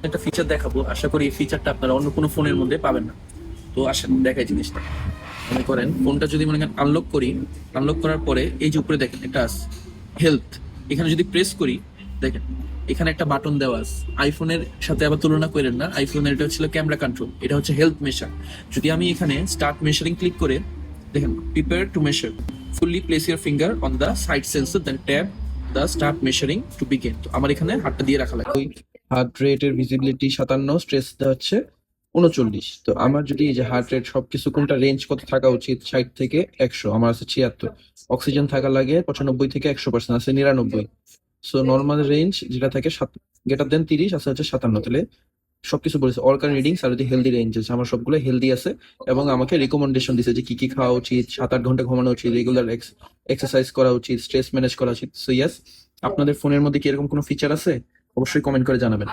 একটা ফিচার দেখাবো, আশা করি এই ফিচারটা আপনারা অন্য কোনো ফোনের মধ্যে পাবেন না। তো আসেন দেখাই জিনিসটা। মনে করেন ফোনটা যদি মনে করেন আনলক করি, আনলক করার পরে এই যে উপরে দেখেন একটা হেলথ, এখানে যদি প্রেস করি, দেখেন এখানে একটা বাটন দেওয়া আছে। আইফোনের সাথে আবার তুলনা করেন না, আইফোনের এটা হচ্ছিল ক্যামেরা কন্ট্রোল, এটা হচ্ছে হেলথ মেশার। যদি আমি এখানে স্টার্ট মেশারিং ক্লিক করে দেখেন prepare to measure, fully place your finger on the side sensor then tap the start measuring to begin. তো আমার এখানে হাতটা দিয়ে রাখা লাগে। হার্ট রেটের ভিজিবিলিটি 57, স্ট্রেস হচ্ছে 39। তো আমার যদি এই যে হার্ট রেট সবকিছু কোনটা রেঞ্জ কত থাকা উচিত, 60 থেকে 100, আমার আছে 76। অক্সিজেন থাকা লাগে 95 থেকে 100%, আছে 99। সো নর্মাল রেঞ্জ যেটা থাকে গ্রেটার দেন 30, আছে হচ্ছে 57। তাহলে সবকিছু বলেছে, অল কার রিডিংস আর যদি হেলদি রেঞ্জ আছে, আমার সবগুলো হেলদি আছে। এবং আমাকে রিকমেন্ডেশন দিছে যে কি কি খাওয়া উচিত, 7-8 ঘন্টা ঘুমানো উচিত, রেগুলার এক্সারসাইজ করা উচিত, স্ট্রেস ম্যানেজ করা উচিত। সো ইয়েস, আপনাদের ফোনের মধ্যে কি এরকম কোনো ফিচার আছে? অবশ্যই কমেন্ট করে জানাবেন।